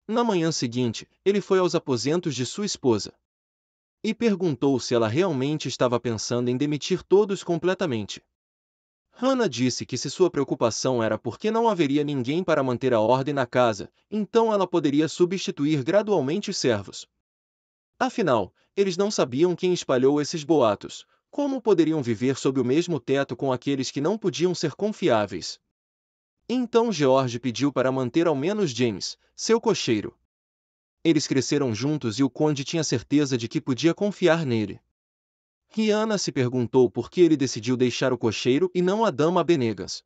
Na manhã seguinte, ele foi aos aposentos de sua esposa e perguntou se ela realmente estava pensando em demitir todos completamente. Hannah disse que se sua preocupação era porque não haveria ninguém para manter a ordem na casa, então ela poderia substituir gradualmente os servos. Afinal, eles não sabiam quem espalhou esses boatos. Como poderiam viver sob o mesmo teto com aqueles que não podiam ser confiáveis? Então George pediu para manter ao menos James, seu cocheiro. Eles cresceram juntos e o conde tinha certeza de que podia confiar nele. Rihanna se perguntou por que ele decidiu deixar o cocheiro e não a dama Benegas.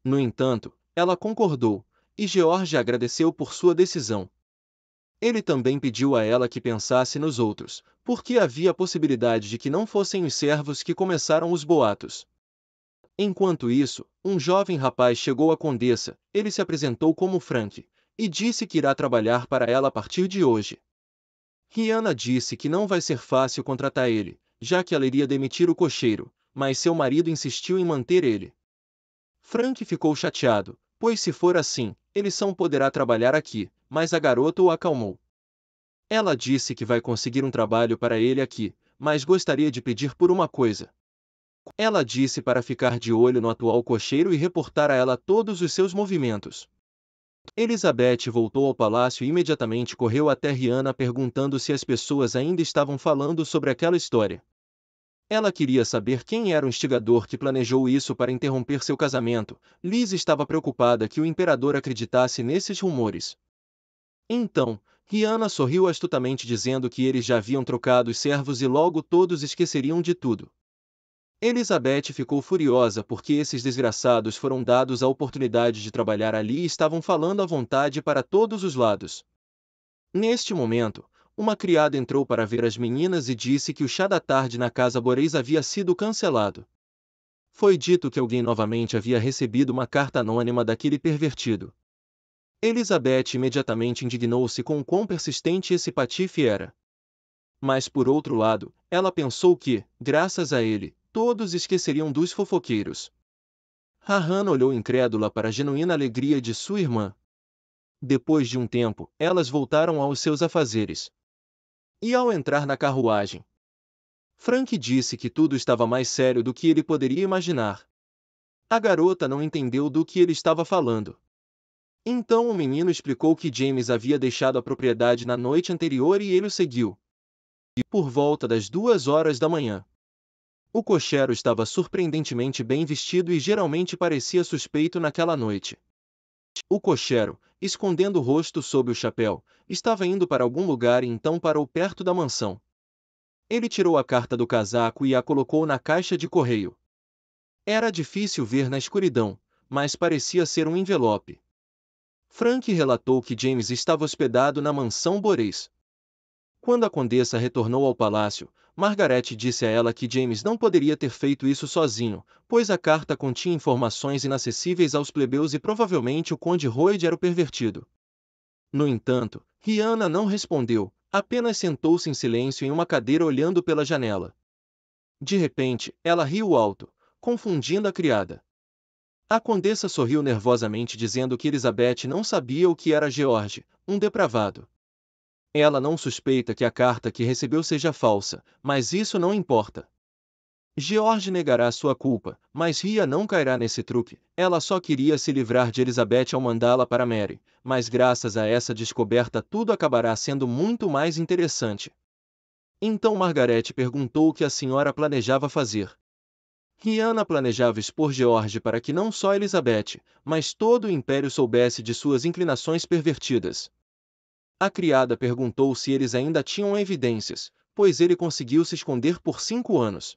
No entanto, ela concordou, e George agradeceu por sua decisão. Ele também pediu a ela que pensasse nos outros, porque havia a possibilidade de que não fossem os servos que começaram os boatos. Enquanto isso, um jovem rapaz chegou à condessa, ele se apresentou como Frank, e disse que irá trabalhar para ela a partir de hoje. Rihanna disse que não vai ser fácil contratar ele, já que ela iria demitir o cocheiro, mas seu marido insistiu em manter ele. Frank ficou chateado, pois se for assim, ele só poderá trabalhar aqui, mas a garota o acalmou. Ela disse que vai conseguir um trabalho para ele aqui, mas gostaria de pedir por uma coisa. Ela disse para ficar de olho no atual cocheiro e reportar a ela todos os seus movimentos. Elizabeth voltou ao palácio e imediatamente correu até Rihanna perguntando se as pessoas ainda estavam falando sobre aquela história. Ela queria saber quem era o instigador que planejou isso para interromper seu casamento. Liz estava preocupada que o imperador acreditasse nesses rumores. Então, Rihanna sorriu astutamente dizendo que eles já haviam trocado os servos e logo todos esqueceriam de tudo. Elizabeth ficou furiosa porque esses desgraçados foram dados a oportunidade de trabalhar ali e estavam falando à vontade para todos os lados. Neste momento, uma criada entrou para ver as meninas e disse que o chá da tarde na casa Boreis havia sido cancelado. Foi dito que alguém novamente havia recebido uma carta anônima daquele pervertido. Elizabeth imediatamente indignou-se com o quão persistente esse patife era. Mas por outro lado, ela pensou que, graças a ele, todos esqueceriam dos fofoqueiros. Hannah olhou incrédula para a genuína alegria de sua irmã. Depois de um tempo, elas voltaram aos seus afazeres. E ao entrar na carruagem, Frank disse que tudo estava mais sério do que ele poderia imaginar. A garota não entendeu do que ele estava falando. Então o menino explicou que James havia deixado a propriedade na noite anterior e ele o seguiu. E por volta das 2 horas da manhã, o cocheiro estava surpreendentemente bem vestido e geralmente parecia suspeito naquela noite. O cocheiro, escondendo o rosto sob o chapéu, estava indo para algum lugar e então parou perto da mansão. Ele tirou a carta do casaco e a colocou na caixa de correio. Era difícil ver na escuridão, mas parecia ser um envelope. Frank relatou que James estava hospedado na mansão Boreis. Quando a condessa retornou ao palácio, Margaret disse a ela que James não poderia ter feito isso sozinho, pois a carta continha informações inacessíveis aos plebeus e provavelmente o conde Royd era o pervertido. No entanto, Rihanna não respondeu, apenas sentou-se em silêncio em uma cadeira olhando pela janela. De repente, ela riu alto, confundindo a criada. A condessa sorriu nervosamente dizendo que Elizabeth não sabia o que era George, um depravado. Ela não suspeita que a carta que recebeu seja falsa, mas isso não importa. George negará sua culpa, mas Ria não cairá nesse truque. Ela só queria se livrar de Elizabeth ao mandá-la para Mary, mas graças a essa descoberta tudo acabará sendo muito mais interessante. Então Margaret perguntou o que a senhora planejava fazer. Rihanna planejava expor George para que não só Elizabeth, mas todo o império soubesse de suas inclinações pervertidas. A criada perguntou se eles ainda tinham evidências, pois ele conseguiu se esconder por 5 anos.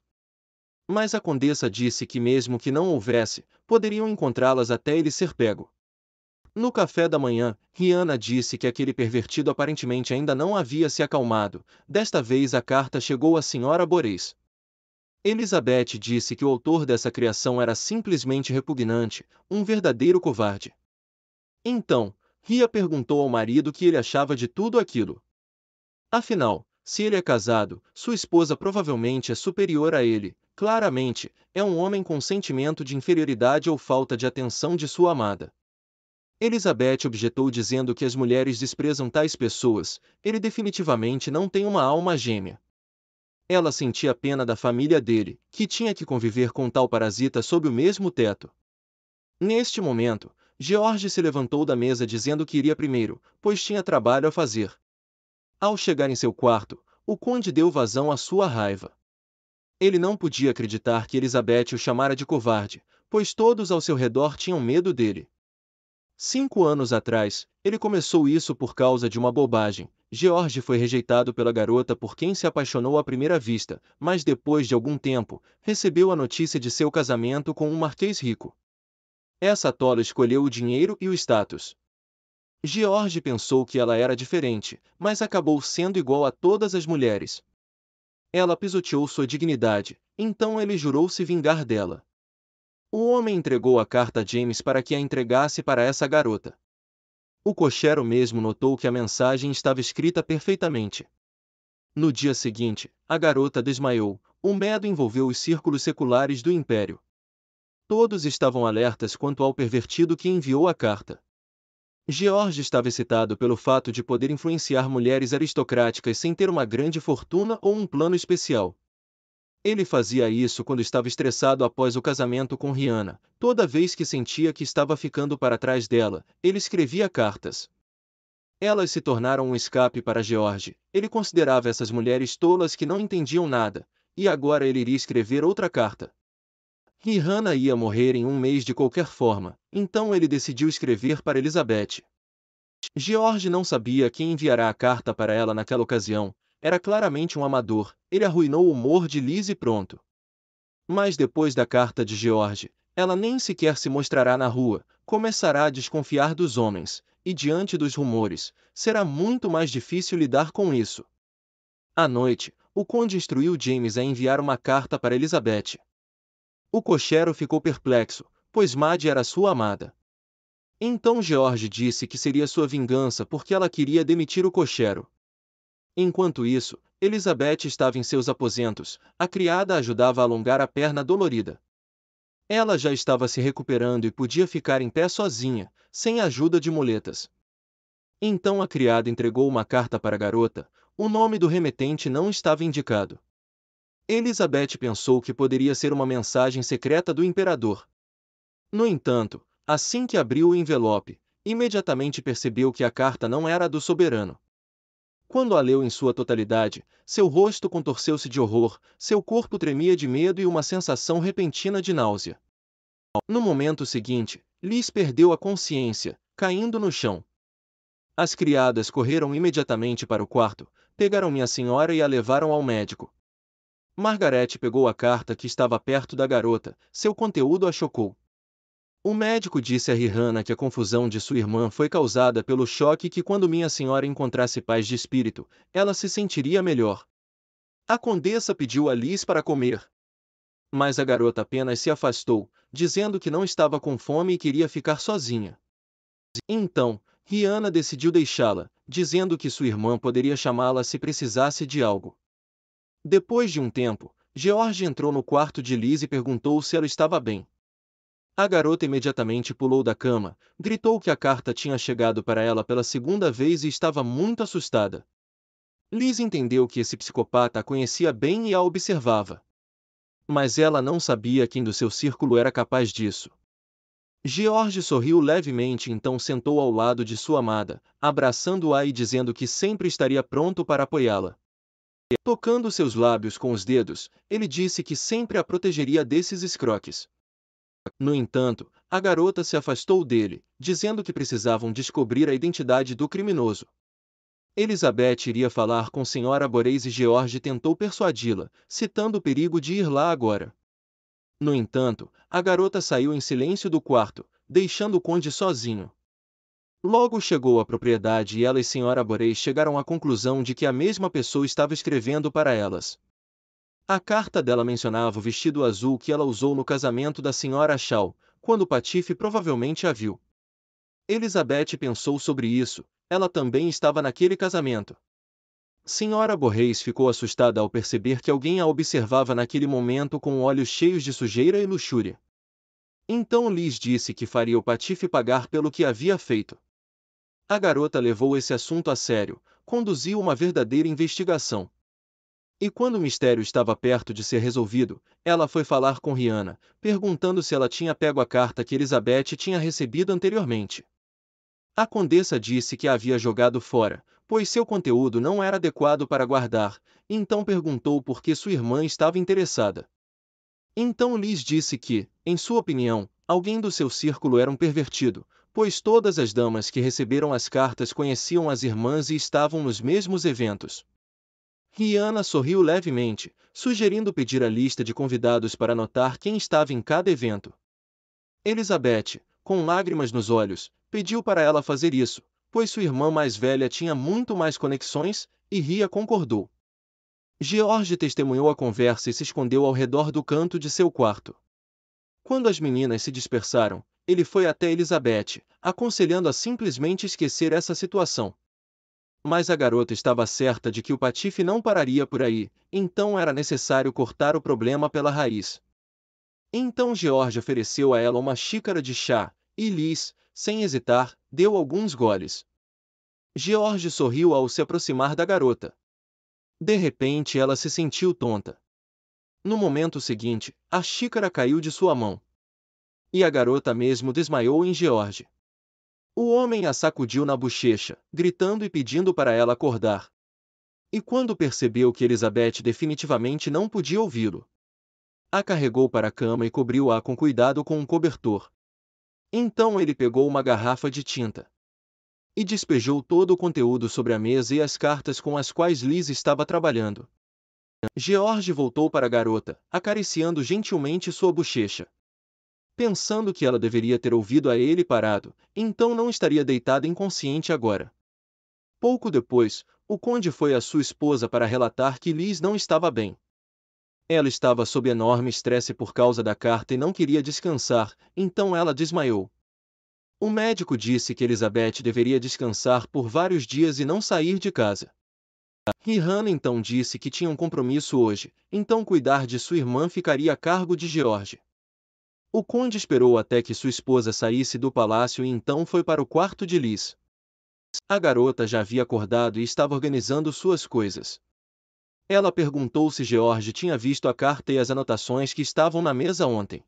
Mas a condessa disse que mesmo que não houvesse, poderiam encontrá-las até ele ser pego. No café da manhã, Rihanna disse que aquele pervertido aparentemente ainda não havia se acalmado. Desta vez a carta chegou à senhora Boreis. Elizabeth disse que o autor dessa criação era simplesmente repugnante, um verdadeiro covarde. Então, Ria perguntou ao marido o que ele achava de tudo aquilo. Afinal, se ele é casado, sua esposa provavelmente é superior a ele. Claramente, é um homem com sentimento de inferioridade ou falta de atenção de sua amada. Elizabeth objetou dizendo que as mulheres desprezam tais pessoas, ele definitivamente não tem uma alma gêmea. Ela sentia pena da família dele, que tinha que conviver com tal parasita sob o mesmo teto. Neste momento, George se levantou da mesa dizendo que iria primeiro, pois tinha trabalho a fazer. Ao chegar em seu quarto, o conde deu vazão à sua raiva. Ele não podia acreditar que Elizabeth o chamara de covarde, pois todos ao seu redor tinham medo dele. 5 anos atrás, ele começou isso por causa de uma bobagem. George foi rejeitado pela garota por quem se apaixonou à primeira vista, mas depois de algum tempo, recebeu a notícia de seu casamento com um marquês rico. Essa tola escolheu o dinheiro e o status. George pensou que ela era diferente, mas acabou sendo igual a todas as mulheres. Ela pisoteou sua dignidade, então ele jurou se vingar dela. O homem entregou a carta a James para que a entregasse para essa garota. O cocheiro mesmo notou que a mensagem estava escrita perfeitamente. No dia seguinte, a garota desmaiou, o medo envolveu os círculos seculares do império. Todos estavam alertas quanto ao pervertido que enviou a carta. George estava excitado pelo fato de poder influenciar mulheres aristocráticas sem ter uma grande fortuna ou um plano especial. Ele fazia isso quando estava estressado após o casamento com Rihanna. Toda vez que sentia que estava ficando para trás dela, ele escrevia cartas. Elas se tornaram um escape para George. Ele considerava essas mulheres tolas que não entendiam nada, e agora ele iria escrever outra carta. Rihanna ia morrer em um mês de qualquer forma, então ele decidiu escrever para Elizabeth. George não sabia quem enviará a carta para ela naquela ocasião. Era claramente um amador, ele arruinou o humor de Liz e pronto. Mas depois da carta de George, ela nem sequer se mostrará na rua, começará a desconfiar dos homens, e diante dos rumores, será muito mais difícil lidar com isso. À noite, o conde instruiu James a enviar uma carta para Elizabeth. O cocheiro ficou perplexo, pois Maddie era sua amada. Então George disse que seria sua vingança porque ela queria demitir o cocheiro. Enquanto isso, Elizabeth estava em seus aposentos, a criada ajudava a alongar a perna dolorida. Ela já estava se recuperando e podia ficar em pé sozinha, sem a ajuda de muletas. Então a criada entregou uma carta para a garota, o nome do remetente não estava indicado. Elizabeth pensou que poderia ser uma mensagem secreta do imperador. No entanto, assim que abriu o envelope, imediatamente percebeu que a carta não era do soberano. Quando a leu em sua totalidade, seu rosto contorceu-se de horror, seu corpo tremia de medo e uma sensação repentina de náusea. No momento seguinte, Liz perdeu a consciência, caindo no chão. As criadas correram imediatamente para o quarto, pegaram minha senhora e a levaram ao médico. Margaret pegou a carta que estava perto da garota, seu conteúdo a chocou. O médico disse a Rihanna que a confusão de sua irmã foi causada pelo choque e que quando minha senhora encontrasse paz de espírito, ela se sentiria melhor. A condessa pediu a Liz para comer. Mas a garota apenas se afastou, dizendo que não estava com fome e queria ficar sozinha. Então, Rihanna decidiu deixá-la, dizendo que sua irmã poderia chamá-la se precisasse de algo. Depois de um tempo, George entrou no quarto de Liz e perguntou se ela estava bem. A garota imediatamente pulou da cama, gritou que a carta tinha chegado para ela pela segunda vez e estava muito assustada. Liz entendeu que esse psicopata a conhecia bem e a observava. Mas ela não sabia quem do seu círculo era capaz disso. George sorriu levemente e então sentou ao lado de sua amada, abraçando-a e dizendo que sempre estaria pronto para apoiá-la. Tocando seus lábios com os dedos, ele disse que sempre a protegeria desses escroques. No entanto, a garota se afastou dele, dizendo que precisavam descobrir a identidade do criminoso. Elizabeth iria falar com Sra. Boreas e George tentou persuadi-la, citando o perigo de ir lá agora. No entanto, a garota saiu em silêncio do quarto, deixando o conde sozinho. Logo chegou à propriedade e ela e Sra. Boreas chegaram à conclusão de que a mesma pessoa estava escrevendo para elas. A carta dela mencionava o vestido azul que ela usou no casamento da Sra. Shaw, quando Patife provavelmente a viu. Elizabeth pensou sobre isso, ela também estava naquele casamento. Sra. Boreas ficou assustada ao perceber que alguém a observava naquele momento com olhos cheios de sujeira e luxúria. Então Liz disse que faria o patife pagar pelo que havia feito. A garota levou esse assunto a sério, conduziu uma verdadeira investigação. E quando o mistério estava perto de ser resolvido, ela foi falar com Rihanna, perguntando se ela tinha pego a carta que Elizabeth tinha recebido anteriormente. A condessa disse que a havia jogado fora, pois seu conteúdo não era adequado para guardar, então perguntou por que sua irmã estava interessada. Então Liz disse que, em sua opinião, alguém do seu círculo era um pervertido, pois todas as damas que receberam as cartas conheciam as irmãs e estavam nos mesmos eventos. Rihanna sorriu levemente, sugerindo pedir a lista de convidados para anotar quem estava em cada evento. Elizabeth, com lágrimas nos olhos, pediu para ela fazer isso, pois sua irmã mais velha tinha muito mais conexões, e Ria concordou. George testemunhou a conversa e se escondeu ao redor do canto de seu quarto. Quando as meninas se dispersaram, ele foi até Elizabeth, aconselhando-a simplesmente esquecer essa situação. Mas a garota estava certa de que o patife não pararia por aí, então era necessário cortar o problema pela raiz. Então George ofereceu a ela uma xícara de chá, e Liz, sem hesitar, deu alguns goles. George sorriu ao se aproximar da garota. De repente ela se sentiu tonta. No momento seguinte, a xícara caiu de sua mão. E a garota mesmo desmaiou em George. O homem a sacudiu na bochecha, gritando e pedindo para ela acordar. E quando percebeu que Elizabeth definitivamente não podia ouvi-lo, a carregou para a cama e cobriu-a com cuidado com um cobertor. Então ele pegou uma garrafa de tinta e despejou todo o conteúdo sobre a mesa e as cartas com as quais Liz estava trabalhando. George voltou para a garota, acariciando gentilmente sua bochecha. Pensando que ela deveria ter ouvido a ele parado, então não estaria deitada inconsciente agora. Pouco depois, o conde foi à sua esposa para relatar que Liz não estava bem. Ela estava sob enorme estresse por causa da carta e não queria descansar, então ela desmaiou. O médico disse que Elizabeth deveria descansar por vários dias e não sair de casa. Rihanna então disse que tinha um compromisso hoje, então cuidar de sua irmã ficaria a cargo de George. O conde esperou até que sua esposa saísse do palácio e então foi para o quarto de Liz. A garota já havia acordado e estava organizando suas coisas. Ela perguntou se George tinha visto a carta e as anotações que estavam na mesa ontem.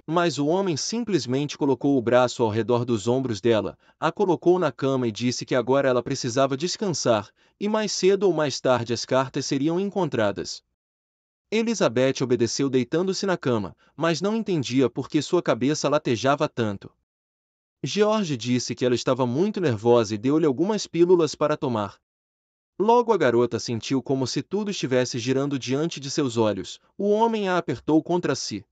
Mas o homem simplesmente colocou o braço ao redor dos ombros dela, a colocou na cama e disse que agora ela precisava descansar, e mais cedo ou mais tarde as cartas seriam encontradas. Elizabeth obedeceu deitando-se na cama, mas não entendia por que sua cabeça latejava tanto. George disse que ela estava muito nervosa e deu-lhe algumas pílulas para tomar. Logo a garota sentiu como se tudo estivesse girando diante de seus olhos. O homem a apertou contra si.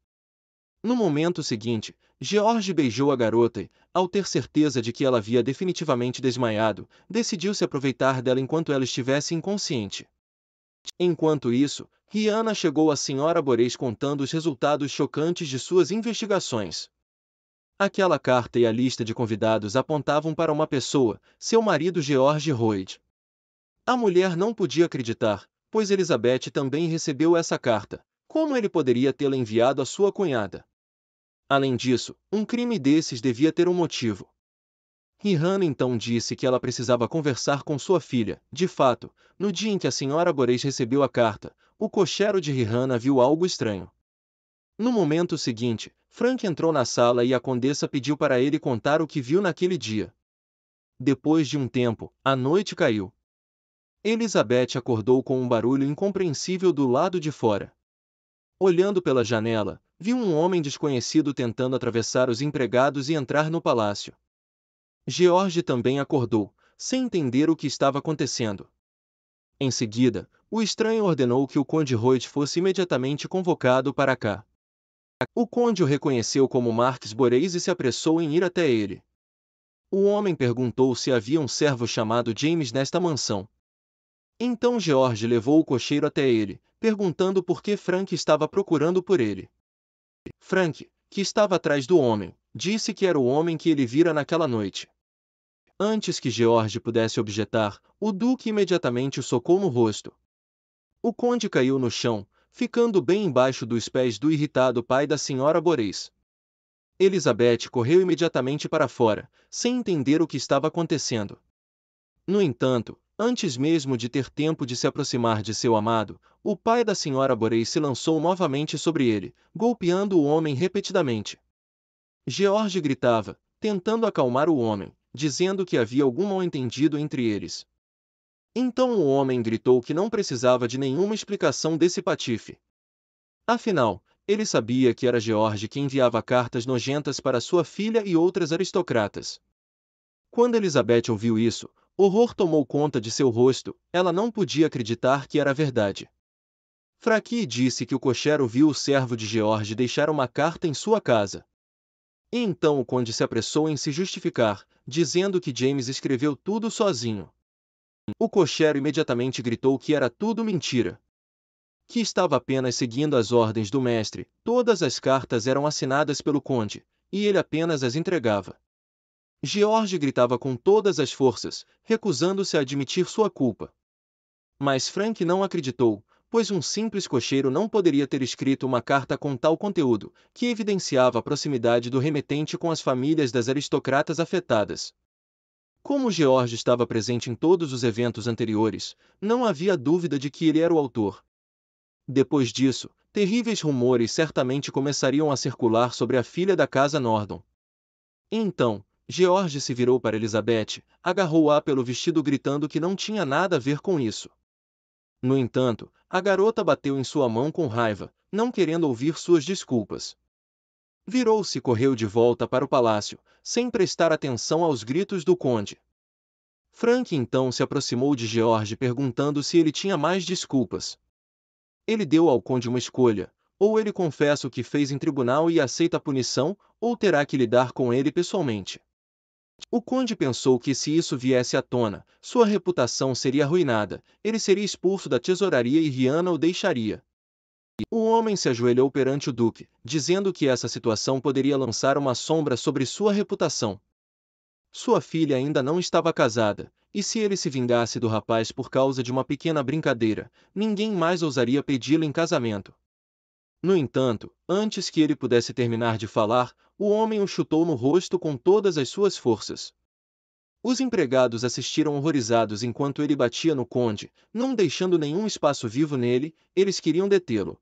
No momento seguinte, George beijou a garota e, ao ter certeza de que ela havia definitivamente desmaiado, decidiu se aproveitar dela enquanto ela estivesse inconsciente. Enquanto isso, Rihanna chegou à Sra. Borês contando os resultados chocantes de suas investigações. Aquela carta e a lista de convidados apontavam para uma pessoa, seu marido George Royd. A mulher não podia acreditar, pois Elizabeth também recebeu essa carta. Como ele poderia tê-la enviado à sua cunhada? Além disso, um crime desses devia ter um motivo. Rihanna então disse que ela precisava conversar com sua filha. De fato, no dia em que a Sra. Borês recebeu a carta, o cocheiro de Rihanna viu algo estranho. No momento seguinte, Frank entrou na sala e a condessa pediu para ele contar o que viu naquele dia. Depois de um tempo, a noite caiu. Elizabeth acordou com um barulho incompreensível do lado de fora. Olhando pela janela, viu um homem desconhecido tentando atravessar os empregados e entrar no palácio. George também acordou, sem entender o que estava acontecendo. Em seguida, o estranho ordenou que o conde Royd fosse imediatamente convocado para cá. O conde o reconheceu como Marques Borês e se apressou em ir até ele. O homem perguntou se havia um servo chamado James nesta mansão. Então George levou o cocheiro até ele, perguntando por que Frank estava procurando por ele. Frank, que estava atrás do homem, disse que era o homem que ele vira naquela noite. Antes que George pudesse objetar, o duque imediatamente o socou no rosto. O conde caiu no chão, ficando bem embaixo dos pés do irritado pai da Sra. Borês. Elizabeth correu imediatamente para fora, sem entender o que estava acontecendo. No entanto, antes mesmo de ter tempo de se aproximar de seu amado, o pai da senhora Borei se lançou novamente sobre ele, golpeando o homem repetidamente. George gritava, tentando acalmar o homem, dizendo que havia algum mal-entendido entre eles. Então o homem gritou que não precisava de nenhuma explicação desse patife. Afinal, ele sabia que era George que enviava cartas nojentas para sua filha e outras aristocratas. Quando Elizabeth ouviu isso, horror tomou conta de seu rosto, ela não podia acreditar que era verdade. Fraqui disse que o cocheiro viu o servo de George deixar uma carta em sua casa. E então o conde se apressou em se justificar, dizendo que James escreveu tudo sozinho. O cocheiro imediatamente gritou que era tudo mentira. Que estava apenas seguindo as ordens do mestre, todas as cartas eram assinadas pelo conde, e ele apenas as entregava. George gritava com todas as forças, recusando-se a admitir sua culpa. Mas Frank não acreditou, pois um simples cocheiro não poderia ter escrito uma carta com tal conteúdo, que evidenciava a proximidade do remetente com as famílias das aristocratas afetadas. Como George estava presente em todos os eventos anteriores, não havia dúvida de que ele era o autor. Depois disso, terríveis rumores certamente começariam a circular sobre a filha da casa Nordon. Então, George se virou para Elizabeth, agarrou-a pelo vestido gritando que não tinha nada a ver com isso. No entanto, a garota bateu em sua mão com raiva, não querendo ouvir suas desculpas. Virou-se e correu de volta para o palácio, sem prestar atenção aos gritos do conde. Frank então se aproximou de George perguntando se ele tinha mais desculpas. Ele deu ao conde uma escolha: ou ele confessa o que fez em tribunal e aceita a punição, ou terá que lidar com ele pessoalmente. O conde pensou que se isso viesse à tona, sua reputação seria arruinada, ele seria expulso da tesouraria e Rihanna o deixaria. O homem se ajoelhou perante o duque, dizendo que essa situação poderia lançar uma sombra sobre sua reputação. Sua filha ainda não estava casada, e se ele se vingasse do rapaz por causa de uma pequena brincadeira, ninguém mais ousaria pedi-lo em casamento. No entanto, antes que ele pudesse terminar de falar, o homem o chutou no rosto com todas as suas forças. Os empregados assistiram horrorizados enquanto ele batia no conde, não deixando nenhum espaço vivo nele, eles queriam detê-lo.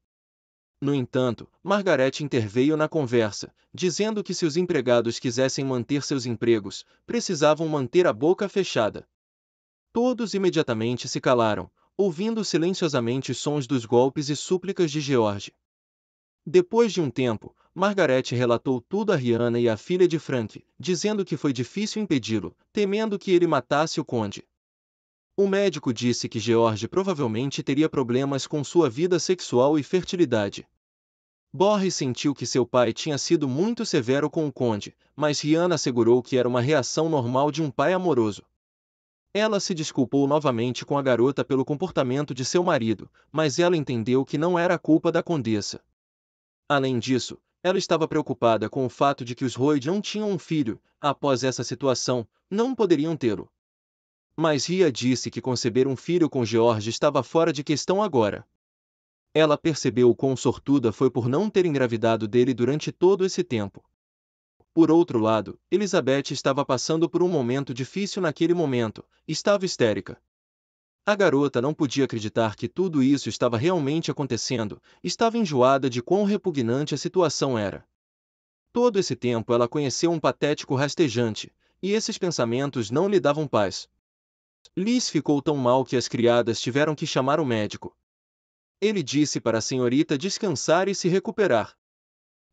No entanto, Margaret interveio na conversa, dizendo que se os empregados quisessem manter seus empregos, precisavam manter a boca fechada. Todos imediatamente se calaram, ouvindo silenciosamente os sons dos golpes e súplicas de George. Depois de um tempo, Margaret relatou tudo a Rihanna e à filha de Frank, dizendo que foi difícil impedi-lo, temendo que ele matasse o conde. O médico disse que George provavelmente teria problemas com sua vida sexual e fertilidade. Boris sentiu que seu pai tinha sido muito severo com o conde, mas Rihanna assegurou que era uma reação normal de um pai amoroso. Ela se desculpou novamente com a garota pelo comportamento de seu marido, mas ela entendeu que não era a culpa da condessa. Além disso, ela estava preocupada com o fato de que os Royd não tinham um filho, após essa situação, não poderiam tê-lo. Mas Ria disse que conceber um filho com George estava fora de questão agora. Ela percebeu o quão sortuda foi por não ter engravidado dele durante todo esse tempo. Por outro lado, Elizabeth estava passando por um momento difícil naquele momento, estava histérica. A garota não podia acreditar que tudo isso estava realmente acontecendo, estava enjoada de quão repugnante a situação era. Todo esse tempo ela conheceu um patético rastejante, e esses pensamentos não lhe davam paz. Liz ficou tão mal que as criadas tiveram que chamar o médico. Ele disse para a senhorita descansar e se recuperar.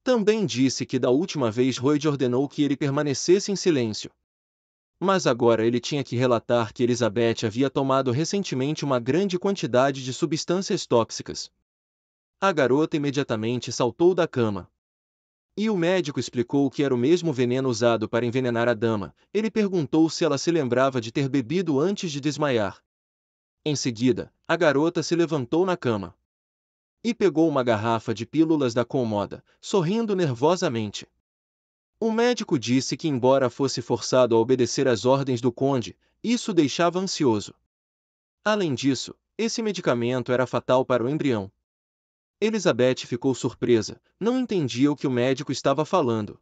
Também disse que da última vez Royd ordenou que ele permanecesse em silêncio. Mas agora ele tinha que relatar que Elizabeth havia tomado recentemente uma grande quantidade de substâncias tóxicas. A garota imediatamente saltou da cama. E o médico explicou que era o mesmo veneno usado para envenenar a dama. Ele perguntou se ela se lembrava de ter bebido antes de desmaiar. Em seguida, a garota se levantou na cama e pegou uma garrafa de pílulas da cômoda, sorrindo nervosamente. O médico disse que, embora fosse forçado a obedecer às ordens do conde, isso o deixava ansioso. Além disso, esse medicamento era fatal para o embrião. Elizabeth ficou surpresa, não entendia o que o médico estava falando.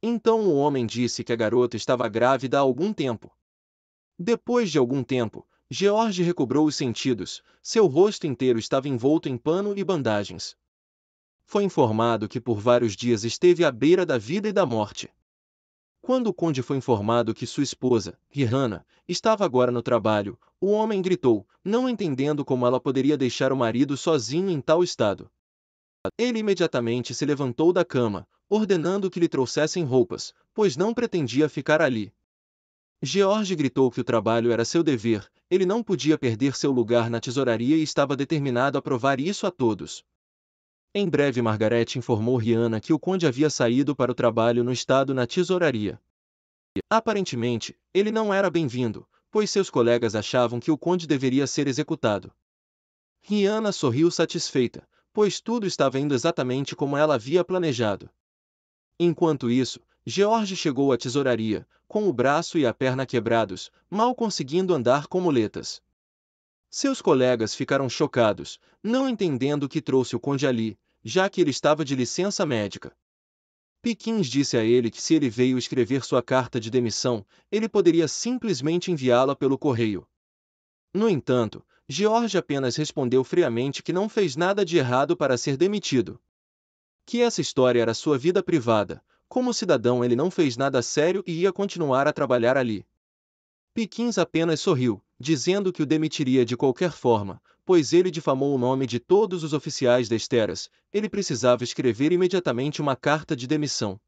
Então o homem disse que a garota estava grávida há algum tempo. Depois de algum tempo, George recobrou os sentidos, seu rosto inteiro estava envolto em pano e bandagens. Foi informado que por vários dias esteve à beira da vida e da morte. Quando o conde foi informado que sua esposa, Rihanna, estava agora no trabalho, o homem gritou, não entendendo como ela poderia deixar o marido sozinho em tal estado. Ele imediatamente se levantou da cama, ordenando que lhe trouxessem roupas, pois não pretendia ficar ali. George gritou que o trabalho era seu dever, ele não podia perder seu lugar na tesouraria e estava determinado a provar isso a todos. Em breve Margaret informou Rihanna que o conde havia saído para o trabalho no estado na tesouraria. Aparentemente, ele não era bem-vindo, pois seus colegas achavam que o conde deveria ser executado. Rihanna sorriu satisfeita, pois tudo estava indo exatamente como ela havia planejado. Enquanto isso, George chegou à tesouraria, com o braço e a perna quebrados, mal conseguindo andar com muletas. Seus colegas ficaram chocados, não entendendo o que trouxe o conde ali, já que ele estava de licença médica. Pickens disse a ele que se ele veio escrever sua carta de demissão, ele poderia simplesmente enviá-la pelo correio. No entanto, George apenas respondeu friamente que não fez nada de errado para ser demitido. Que essa história era sua vida privada, como cidadão ele não fez nada sério e ia continuar a trabalhar ali. Pickens apenas sorriu, dizendo que o demitiria de qualquer forma, pois ele difamou o nome de todos os oficiais da Esteras, ele precisava escrever imediatamente uma carta de demissão.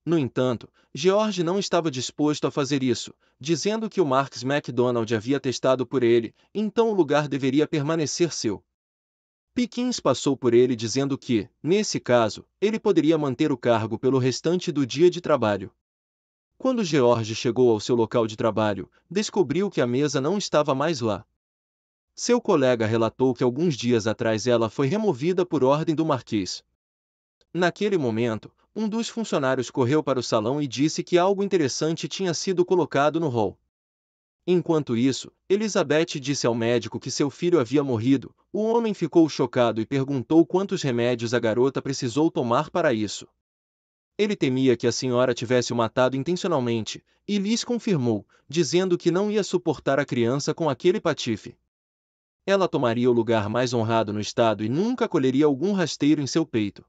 No entanto, George não estava disposto a fazer isso, dizendo que o Marks MacDonald havia testado por ele, então o lugar deveria permanecer seu. Pickens passou por ele dizendo que, nesse caso, ele poderia manter o cargo pelo restante do dia de trabalho. Quando George chegou ao seu local de trabalho, descobriu que a mesa não estava mais lá. Seu colega relatou que alguns dias atrás ela foi removida por ordem do marquês. Naquele momento, um dos funcionários correu para o salão e disse que algo interessante tinha sido colocado no hall. Enquanto isso, Elizabeth disse ao médico que seu filho havia morrido. O homem ficou chocado e perguntou quantos remédios a garota precisou tomar para isso. Ele temia que a senhora tivesse o matado intencionalmente, e lhes confirmou, dizendo que não ia suportar a criança com aquele patife. Ela tomaria o lugar mais honrado no estado e nunca colheria algum rasteiro em seu peito.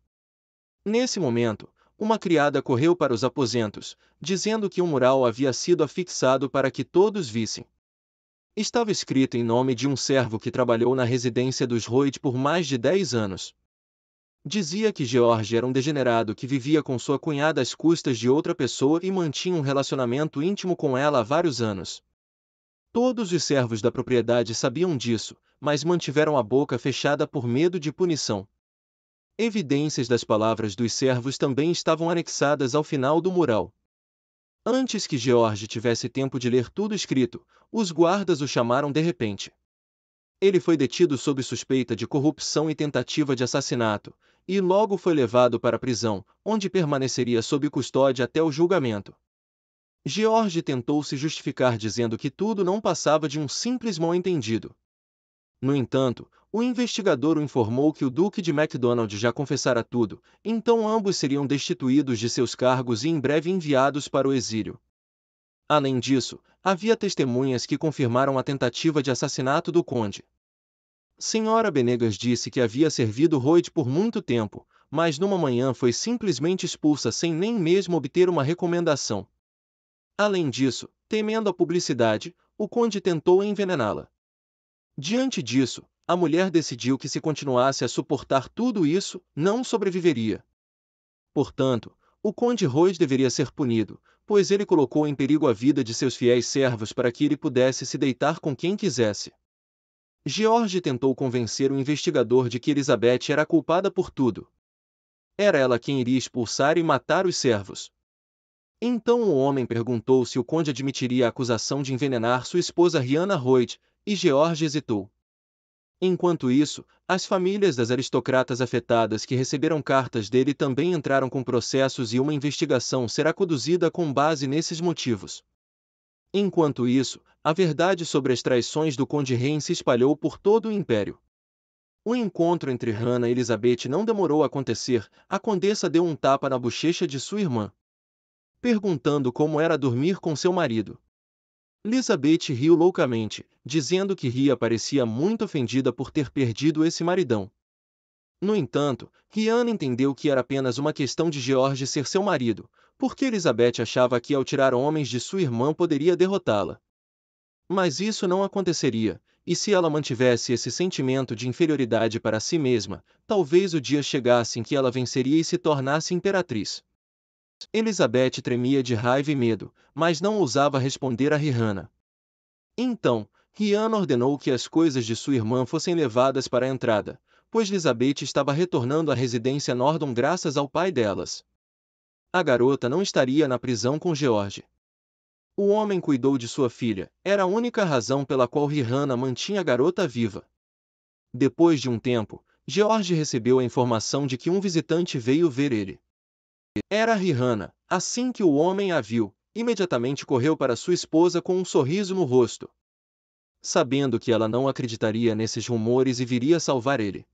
Nesse momento, uma criada correu para os aposentos, dizendo que um mural havia sido afixado para que todos vissem. Estava escrito em nome de um servo que trabalhou na residência dos Royd por mais de 10 anos. Dizia que George era um degenerado que vivia com sua cunhada às custas de outra pessoa e mantinha um relacionamento íntimo com ela há vários anos. Todos os servos da propriedade sabiam disso, mas mantiveram a boca fechada por medo de punição. Evidências das palavras dos servos também estavam anexadas ao final do mural. Antes que George tivesse tempo de ler tudo escrito, os guardas o chamaram de repente. Ele foi detido sob suspeita de corrupção e tentativa de assassinato, e logo foi levado para a prisão, onde permaneceria sob custódia até o julgamento. George tentou se justificar dizendo que tudo não passava de um simples mal-entendido. No entanto, o investigador o informou que o Duque de MacDonald já confessara tudo, então ambos seriam destituídos de seus cargos e em breve enviados para o exílio. Além disso, havia testemunhas que confirmaram a tentativa de assassinato do conde. Senhora Benegas disse que havia servido Royd por muito tempo, mas numa manhã foi simplesmente expulsa sem nem mesmo obter uma recomendação. Além disso, temendo a publicidade, o conde tentou envenená-la. Diante disso, a mulher decidiu que se continuasse a suportar tudo isso, não sobreviveria. Portanto, o conde Royd deveria ser punido, pois ele colocou em perigo a vida de seus fiéis servos para que ele pudesse se deitar com quem quisesse. George tentou convencer o investigador de que Elizabeth era culpada por tudo. Era ela quem iria expulsar e matar os servos. Então o homem perguntou se o conde admitiria a acusação de envenenar sua esposa Rihanna Royd, e George hesitou. Enquanto isso, as famílias das aristocratas afetadas que receberam cartas dele também entraram com processos e uma investigação será conduzida com base nesses motivos. Enquanto isso, a verdade sobre as traições do conde Rain se espalhou por todo o império. O encontro entre Hannah e Elizabeth não demorou a acontecer, a condessa deu um tapa na bochecha de sua irmã. perguntando como era dormir com seu marido. Elizabeth riu loucamente, dizendo que Ria parecia muito ofendida por ter perdido esse maridão. No entanto, Rihanna entendeu que era apenas uma questão de George ser seu marido, porque Elizabeth achava que ao tirar homens de sua irmã poderia derrotá-la. Mas isso não aconteceria, e se ela mantivesse esse sentimento de inferioridade para si mesma, talvez o dia chegasse em que ela venceria e se tornasse imperatriz. Elizabeth tremia de raiva e medo, mas não ousava responder a Rihanna. Então, Rihanna ordenou que as coisas de sua irmã fossem levadas para a entrada, pois Elizabeth estava retornando à residência Nordon graças ao pai delas. A garota não estaria na prisão com George. O homem cuidou de sua filha, era a única razão pela qual Rihanna mantinha a garota viva. Depois de um tempo, George recebeu a informação de que um visitante veio ver ele. Era Rihanna. Assim que o homem a viu, imediatamente correu para sua esposa com um sorriso no rosto, sabendo que ela não acreditaria nesses rumores e viria salvar ele.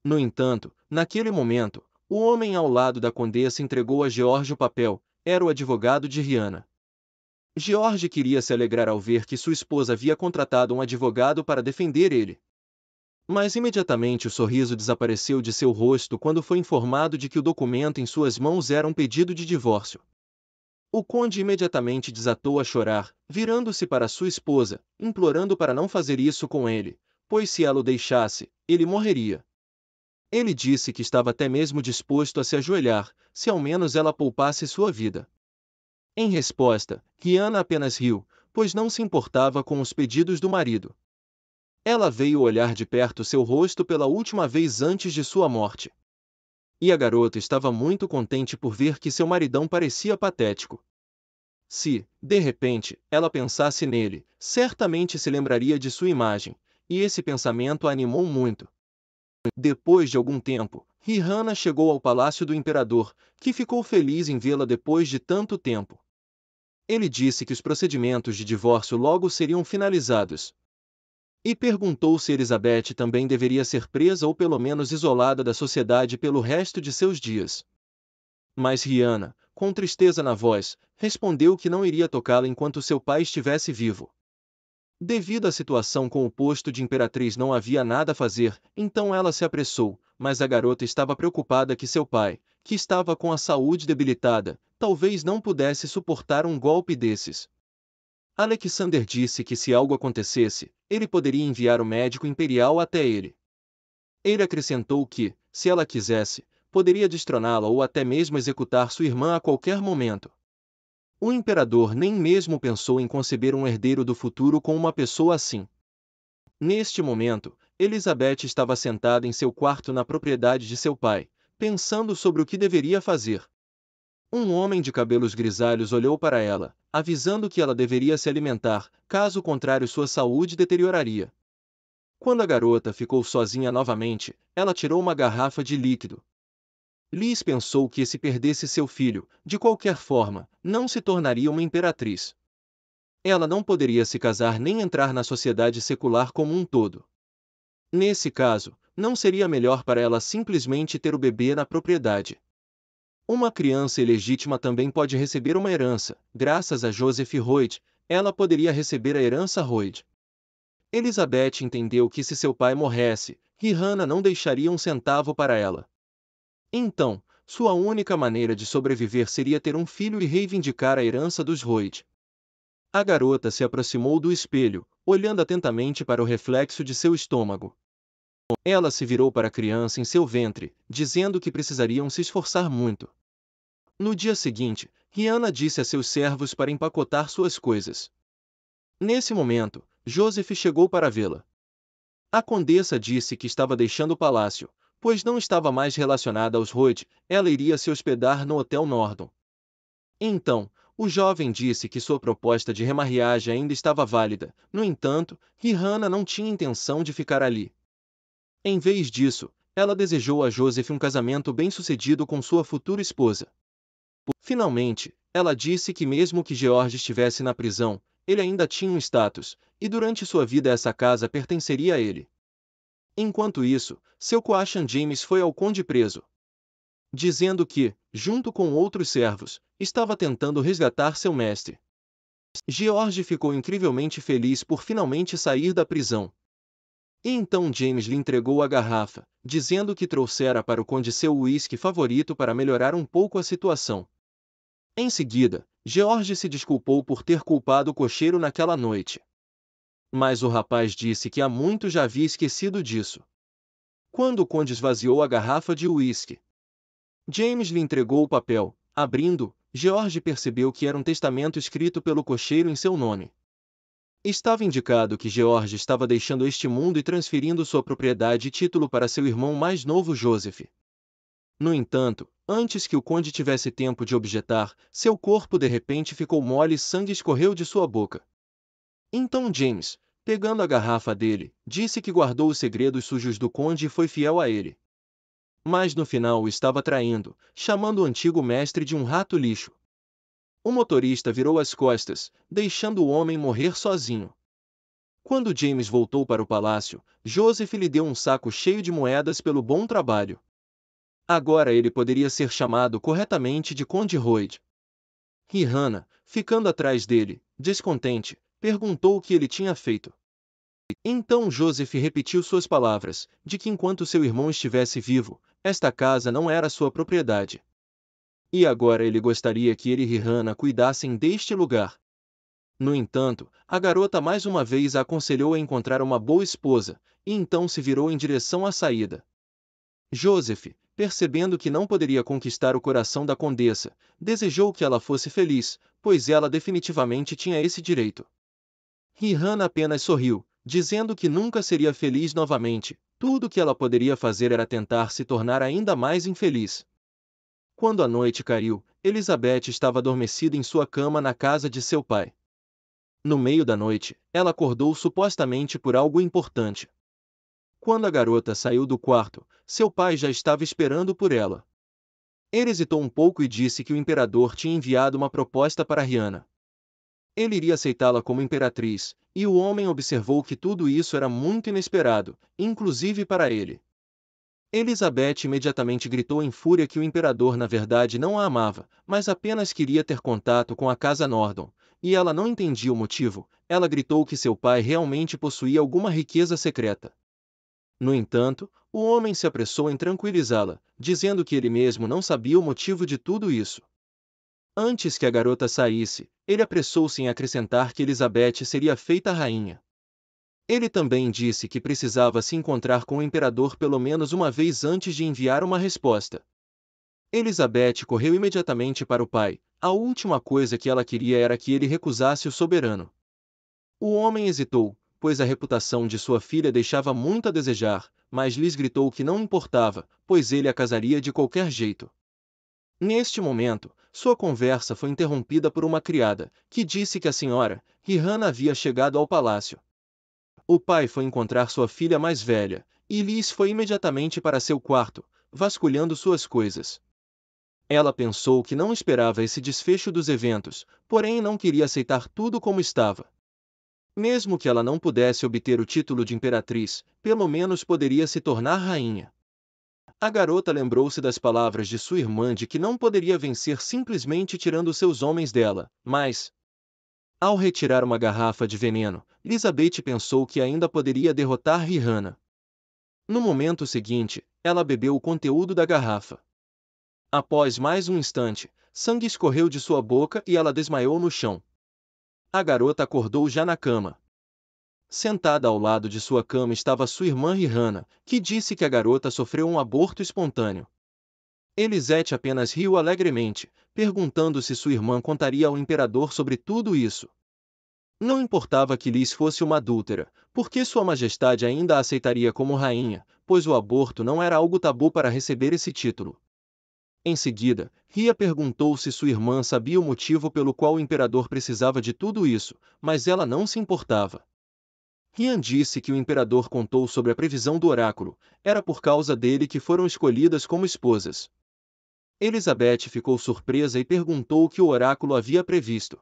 No entanto, naquele momento, o homem ao lado da condessa entregou a George o papel, era o advogado de Rihanna. George queria se alegrar ao ver que sua esposa havia contratado um advogado para defender ele. Mas imediatamente o sorriso desapareceu de seu rosto quando foi informado de que o documento em suas mãos era um pedido de divórcio. O conde imediatamente desatou a chorar, virando-se para sua esposa, implorando para não fazer isso com ele, pois se ela o deixasse, ele morreria. Ele disse que estava até mesmo disposto a se ajoelhar, se ao menos ela poupasse sua vida. Em resposta, Rihanna apenas riu, pois não se importava com os pedidos do marido. Ela veio olhar de perto seu rosto pela última vez antes de sua morte. E a garota estava muito contente por ver que seu maridão parecia patético. Se, de repente, ela pensasse nele, certamente se lembraria de sua imagem, e esse pensamento a animou muito. Depois de algum tempo, Rihanna chegou ao palácio do imperador, que ficou feliz em vê-la depois de tanto tempo. Ele disse que os procedimentos de divórcio logo seriam finalizados. E perguntou se Elizabeth também deveria ser presa ou pelo menos isolada da sociedade pelo resto de seus dias. Mas Rihanna, com tristeza na voz, respondeu que não iria tocá-la enquanto seu pai estivesse vivo. Devido à situação com o posto de imperatriz não havia nada a fazer, então ela se apressou, mas a garota estava preocupada que seu pai, que estava com a saúde debilitada, talvez não pudesse suportar um golpe desses. Alexander disse que se algo acontecesse, ele poderia enviar o médico imperial até ele. Ele acrescentou que, se ela quisesse, poderia destroná-la ou até mesmo executar sua irmã a qualquer momento. O imperador nem mesmo pensou em conceber um herdeiro do futuro com uma pessoa assim. Neste momento, Elizabeth estava sentada em seu quarto na propriedade de seu pai, pensando sobre o que deveria fazer. Um homem de cabelos grisalhos olhou para ela, avisando que ela deveria se alimentar, caso contrário sua saúde deterioraria. Quando a garota ficou sozinha novamente, ela tirou uma garrafa de líquido. Liz pensou que se perdesse seu filho, de qualquer forma, não se tornaria uma imperatriz. Ela não poderia se casar nem entrar na sociedade secular como um todo. Nesse caso, não seria melhor para ela simplesmente ter o bebê na propriedade. Uma criança ilegítima também pode receber uma herança, graças a Joseph Royd, ela poderia receber a herança Royd. Elizabeth entendeu que se seu pai morresse, Rihanna não deixaria um centavo para ela. Então, sua única maneira de sobreviver seria ter um filho e reivindicar a herança dos Royd. A garota se aproximou do espelho, olhando atentamente para o reflexo de seu estômago. Ela se virou para a criança em seu ventre, dizendo que precisariam se esforçar muito. No dia seguinte, Rihanna disse a seus servos para empacotar suas coisas. Nesse momento, Joseph chegou para vê-la. A condessa disse que estava deixando o palácio, pois não estava mais relacionada aos Royd, ela iria se hospedar no Hotel Nordon. Então, o jovem disse que sua proposta de remarriagem ainda estava válida, no entanto, Rihanna não tinha intenção de ficar ali. Em vez disso, ela desejou a Joseph um casamento bem-sucedido com sua futura esposa. Finalmente, ela disse que mesmo que George estivesse na prisão, ele ainda tinha um status, e durante sua vida essa casa pertenceria a ele. Enquanto isso, seu coaching James foi ao conde preso. dizendo que, junto com outros servos, estava tentando resgatar seu mestre. George ficou incrivelmente feliz por finalmente sair da prisão. E então James lhe entregou a garrafa, dizendo que trouxera para o conde seu uísque favorito para melhorar um pouco a situação. Em seguida, George se desculpou por ter culpado o cocheiro naquela noite. Mas o rapaz disse que há muito já havia esquecido disso. Quando o conde esvaziou a garrafa de uísque, James lhe entregou o papel. Abrindo, George percebeu que era um testamento escrito pelo cocheiro em seu nome. Estava indicado que George estava deixando este mundo e transferindo sua propriedade e título para seu irmão mais novo Joseph. No entanto, antes que o conde tivesse tempo de objetar, seu corpo de repente ficou mole e sangue escorreu de sua boca. Então James, pegando a garrafa dele, disse que guardou os segredos sujos do conde e foi fiel a ele. Mas no final o estava traindo, chamando o antigo mestre de um rato lixo. O motorista virou as costas, deixando o homem morrer sozinho. Quando James voltou para o palácio, Joseph lhe deu um saco cheio de moedas pelo bom trabalho. Agora ele poderia ser chamado corretamente de Conde Royd. Rihanna, ficando atrás dele, descontente, perguntou o que ele tinha feito. Então Joseph repetiu suas palavras, de que enquanto seu irmão estivesse vivo, esta casa não era sua propriedade. E agora ele gostaria que ele e Rihanna cuidassem deste lugar. No entanto, a garota mais uma vez a aconselhou a encontrar uma boa esposa, e então se virou em direção à saída. Joseph, percebendo que não poderia conquistar o coração da condessa, desejou que ela fosse feliz, pois ela definitivamente tinha esse direito. Rihanna apenas sorriu, dizendo que nunca seria feliz novamente. Tudo o que ela poderia fazer era tentar se tornar ainda mais infeliz. Quando a noite caiu, Elizabeth estava adormecida em sua cama na casa de seu pai. No meio da noite, ela acordou supostamente por algo importante. Quando a garota saiu do quarto, seu pai já estava esperando por ela. Ele hesitou um pouco e disse que o imperador tinha enviado uma proposta para Rihanna. Ele iria aceitá-la como imperatriz, e o homem observou que tudo isso era muito inesperado, inclusive para ele. Elizabeth imediatamente gritou em fúria que o imperador na verdade não a amava, mas apenas queria ter contato com a casa Nordon, e ela não entendia o motivo. Ela gritou que seu pai realmente possuía alguma riqueza secreta. No entanto, o homem se apressou em tranquilizá-la, dizendo que ele mesmo não sabia o motivo de tudo isso. Antes que a garota saísse, ele apressou-se em acrescentar que Elizabeth seria feita rainha. Ele também disse que precisava se encontrar com o imperador pelo menos uma vez antes de enviar uma resposta. Elizabeth correu imediatamente para o pai. A última coisa que ela queria era que ele recusasse o soberano. O homem hesitou, pois a reputação de sua filha deixava muito a desejar, mas lhes gritou que não importava, pois ele a casaria de qualquer jeito. Neste momento, sua conversa foi interrompida por uma criada, que disse que a senhora, Rihanna, havia chegado ao palácio. O pai foi encontrar sua filha mais velha, e Liz foi imediatamente para seu quarto, vasculhando suas coisas. Ela pensou que não esperava esse desfecho dos eventos, porém não queria aceitar tudo como estava. Mesmo que ela não pudesse obter o título de imperatriz, pelo menos poderia se tornar rainha. A garota lembrou-se das palavras de sua irmã de que não poderia vencer simplesmente tirando seus homens dela, mas, ao retirar uma garrafa de veneno, Elizabeth pensou que ainda poderia derrotar Rihanna. No momento seguinte, ela bebeu o conteúdo da garrafa. Após mais um instante, sangue escorreu de sua boca e ela desmaiou no chão. A garota acordou já na cama. Sentada ao lado de sua cama estava sua irmã Rihanna, que disse que a garota sofreu um aborto espontâneo. Elisete apenas riu alegremente, perguntando se sua irmã contaria ao imperador sobre tudo isso. Não importava que Liz fosse uma adúltera, porque sua majestade ainda a aceitaria como rainha, pois o aborto não era algo tabu para receber esse título. Em seguida, Ria perguntou se sua irmã sabia o motivo pelo qual o imperador precisava de tudo isso, mas ela não se importava. Rian disse que o imperador contou sobre a previsão do oráculo, era por causa dele que foram escolhidas como esposas. Elizabeth ficou surpresa e perguntou o que o oráculo havia previsto.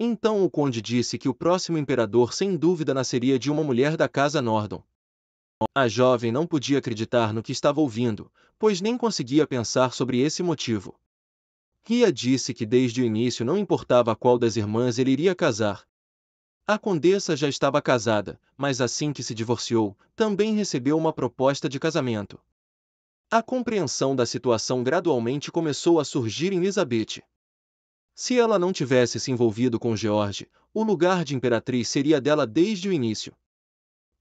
Então o conde disse que o próximo imperador sem dúvida nasceria de uma mulher da casa Nordon. A jovem não podia acreditar no que estava ouvindo, pois nem conseguia pensar sobre esse motivo. Ria disse que desde o início não importava a qual das irmãs ele iria casar. A condessa já estava casada, mas assim que se divorciou, também recebeu uma proposta de casamento. A compreensão da situação gradualmente começou a surgir em Elizabeth. Se ela não tivesse se envolvido com George, o lugar de imperatriz seria dela desde o início.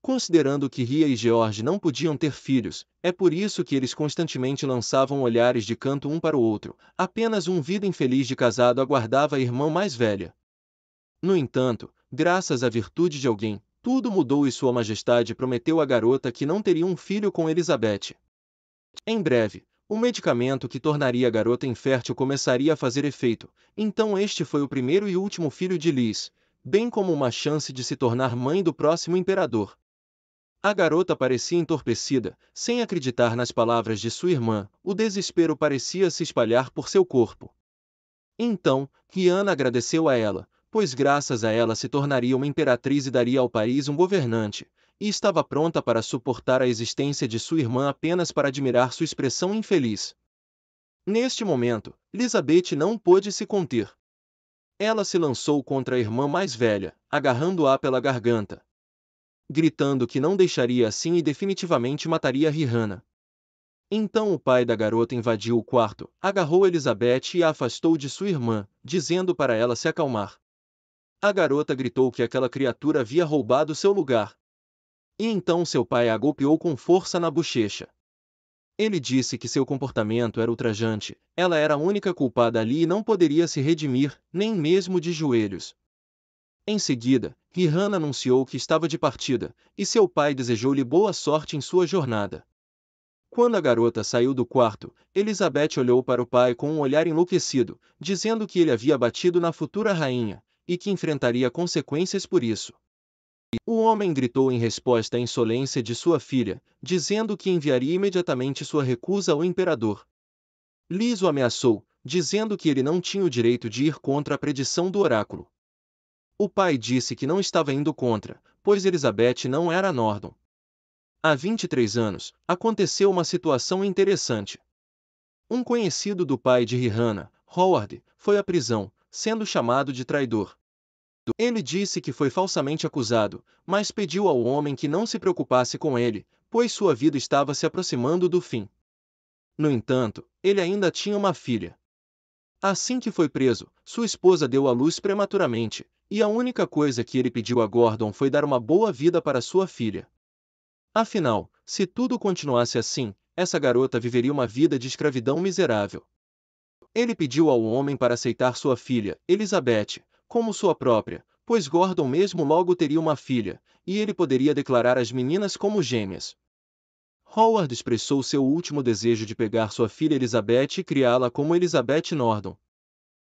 Considerando que Ria e George não podiam ter filhos, é por isso que eles constantemente lançavam olhares de canto um para o outro, apenas vida infeliz de casado aguardava a irmã mais velha. No entanto, graças à virtude de alguém, tudo mudou e Sua Majestade prometeu à garota que não teria um filho com Elizabeth. Em breve, o medicamento que tornaria a garota infértil começaria a fazer efeito, então este foi o primeiro e último filho de Liz, bem como uma chance de se tornar mãe do próximo imperador. A garota parecia entorpecida, sem acreditar nas palavras de sua irmã, o desespero parecia se espalhar por seu corpo. Então, Rihanna agradeceu a ela, pois graças a ela se tornaria uma imperatriz e daria ao país um governante, e estava pronta para suportar a existência de sua irmã apenas para admirar sua expressão infeliz. Neste momento, Elizabeth não pôde se conter. Ela se lançou contra a irmã mais velha, agarrando-a pela garganta, gritando que não deixaria assim e definitivamente mataria Rihanna. Então o pai da garota invadiu o quarto, agarrou Elizabeth e a afastou de sua irmã, dizendo para ela se acalmar. A garota gritou que aquela criatura havia roubado seu lugar. E então seu pai a golpeou com força na bochecha. Ele disse que seu comportamento era ultrajante, ela era a única culpada ali e não poderia se redimir, nem mesmo de joelhos. Em seguida, Rihanna anunciou que estava de partida, e seu pai desejou-lhe boa sorte em sua jornada. Quando a garota saiu do quarto, Elizabeth olhou para o pai com um olhar enlouquecido, dizendo que ele havia batido na futura rainha, e que enfrentaria consequências por isso. O homem gritou em resposta à insolência de sua filha, dizendo que enviaria imediatamente sua recusa ao imperador. Liz o ameaçou, dizendo que ele não tinha o direito de ir contra a predição do oráculo. O pai disse que não estava indo contra, pois Elizabeth não era Nordon. Há 23 anos, aconteceu uma situação interessante. Um conhecido do pai de Rihanna, Howard, foi à prisão, sendo chamado de traidor. Ele disse que foi falsamente acusado, mas pediu ao homem que não se preocupasse com ele, pois sua vida estava se aproximando do fim. No entanto, ele ainda tinha uma filha. Assim que foi preso, sua esposa deu à luz prematuramente, e a única coisa que ele pediu a Gordon foi dar uma boa vida para sua filha. Afinal, se tudo continuasse assim, essa garota viveria uma vida de escravidão miserável. Ele pediu ao homem para aceitar sua filha, Elizabeth, como sua própria, pois Gordon mesmo logo teria uma filha, e ele poderia declarar as meninas como gêmeas. Howard expressou seu último desejo de pegar sua filha Elizabeth e criá-la como Elizabeth Nordon.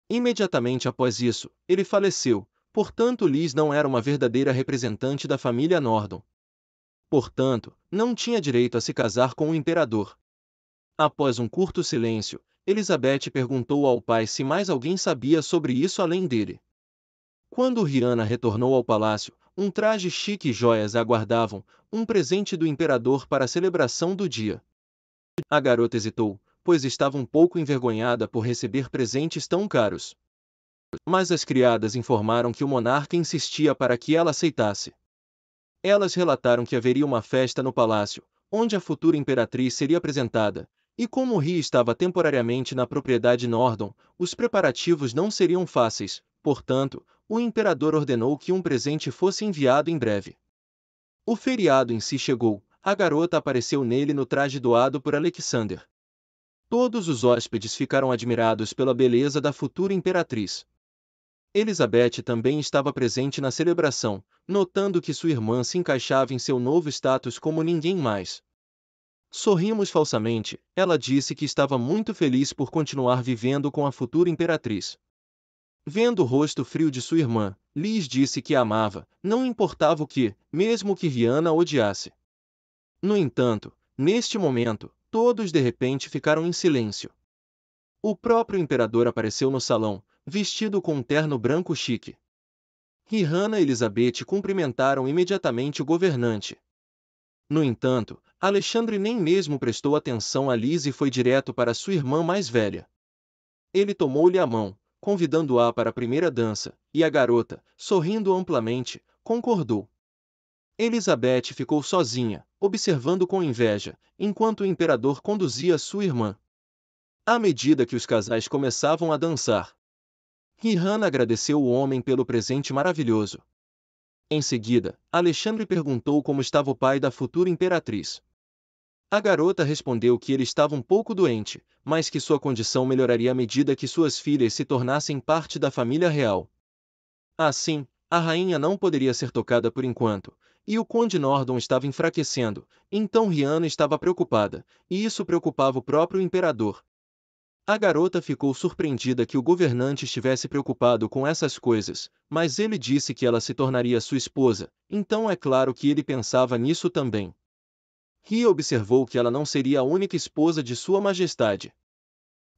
Imediatamente após isso, ele faleceu, portanto Liz não era uma verdadeira representante da família Nordon. Portanto, não tinha direito a se casar com o imperador. Após um curto silêncio, Elizabeth perguntou ao pai se mais alguém sabia sobre isso além dele. Quando Rihanna retornou ao palácio, um traje chique e joias a aguardavam, um presente do imperador para a celebração do dia. A garota hesitou, pois estava um pouco envergonhada por receber presentes tão caros. Mas as criadas informaram que o monarca insistia para que ela aceitasse. Elas relataram que haveria uma festa no palácio, onde a futura imperatriz seria apresentada, e como Ri estava temporariamente na propriedade Nordon, os preparativos não seriam fáceis, portanto, o imperador ordenou que um presente fosse enviado em breve. O feriado em si chegou, a garota apareceu nele no traje doado por Alexander. Todos os hóspedes ficaram admirados pela beleza da futura imperatriz. Elizabeth também estava presente na celebração, notando que sua irmã se encaixava em seu novo status como ninguém mais. Sorrimos falsamente, ela disse que estava muito feliz por continuar vivendo com a futura imperatriz. Vendo o rosto frio de sua irmã, Liz disse que a amava, não importava o que, mesmo que Rihanna odiasse. No entanto, neste momento, todos de repente ficaram em silêncio. O próprio imperador apareceu no salão, vestido com um terno branco chique. Rihanna e Elizabeth cumprimentaram imediatamente o governante. No entanto, Alexandre nem mesmo prestou atenção a Liz e foi direto para sua irmã mais velha. Ele tomou-lhe a mão, convidando-a para a primeira dança, e a garota, sorrindo amplamente, concordou. Elizabeth ficou sozinha, observando com inveja, enquanto o imperador conduzia sua irmã. À medida que os casais começavam a dançar, Rihanna agradeceu o homem pelo presente maravilhoso. Em seguida, Alexandre perguntou como estava o pai da futura imperatriz. A garota respondeu que ele estava um pouco doente, mas que sua condição melhoraria à medida que suas filhas se tornassem parte da família real. Assim, a rainha não poderia ser tocada por enquanto, e o conde Nordon estava enfraquecendo, então Rihanna estava preocupada, e isso preocupava o próprio imperador. A garota ficou surpreendida que o governante estivesse preocupado com essas coisas, mas ele disse que ela se tornaria sua esposa, então é claro que ele pensava nisso também. Ria observou que ela não seria a única esposa de Sua Majestade.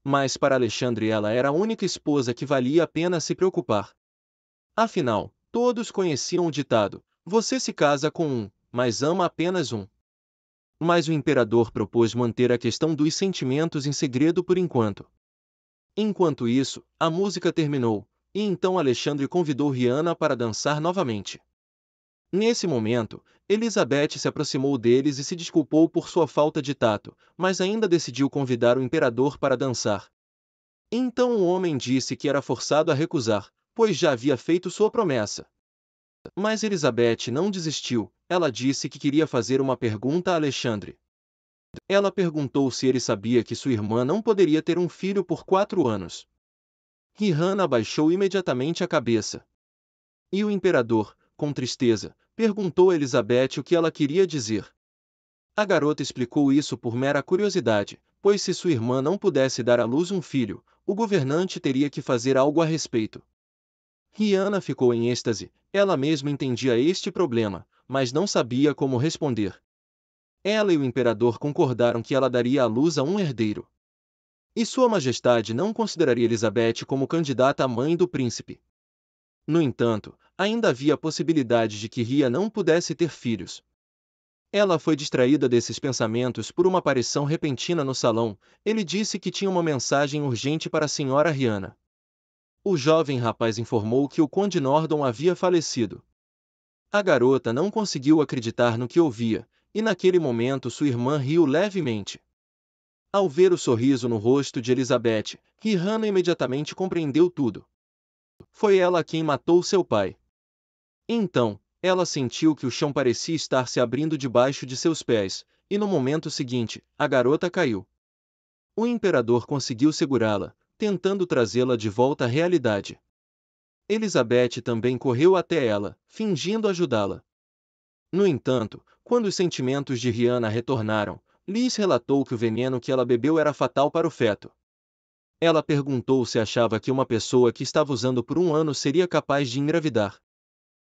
Mas para Alexandre ela era a única esposa que valia a pena se preocupar. Afinal, todos conheciam o ditado: você se casa com um, mas ama apenas um. Mas o imperador propôs manter a questão dos sentimentos em segredo por enquanto. Enquanto isso, a música terminou, e então Alexandre convidou Rihanna para dançar novamente. Nesse momento, Elizabeth se aproximou deles e se desculpou por sua falta de tato, mas ainda decidiu convidar o imperador para dançar. Então o homem disse que era forçado a recusar, pois já havia feito sua promessa. Mas Elizabeth não desistiu, ela disse que queria fazer uma pergunta a Alexandre. Ela perguntou se ele sabia que sua irmã não poderia ter um filho por 4 anos. Rihanna abaixou imediatamente a cabeça. E o imperador, com tristeza, perguntou a Elizabeth o que ela queria dizer. A garota explicou isso por mera curiosidade, pois se sua irmã não pudesse dar à luz um filho, o governante teria que fazer algo a respeito. Rihanna ficou em êxtase, ela mesma entendia este problema, mas não sabia como responder. Ela e o imperador concordaram que ela daria à luz a um herdeiro. E Sua Majestade não consideraria Elizabeth como candidata à mãe do príncipe. No entanto, ainda havia a possibilidade de que Ria não pudesse ter filhos. Ela foi distraída desses pensamentos por uma aparição repentina no salão. Ele disse que tinha uma mensagem urgente para a senhora Rihanna. O jovem rapaz informou que o conde Nordon havia falecido. A garota não conseguiu acreditar no que ouvia, e naquele momento sua irmã riu levemente. Ao ver o sorriso no rosto de Elizabeth, Rihanna imediatamente compreendeu tudo. Foi ela quem matou seu pai. Então, ela sentiu que o chão parecia estar se abrindo debaixo de seus pés, e no momento seguinte, a garota caiu. O imperador conseguiu segurá-la, tentando trazê-la de volta à realidade. Elizabeth também correu até ela, fingindo ajudá-la. No entanto, quando os sentimentos de Rihanna retornaram, Liz relatou que o veneno que ela bebeu era fatal para o feto. Ela perguntou se achava que uma pessoa que estava usando por 1 ano seria capaz de engravidar.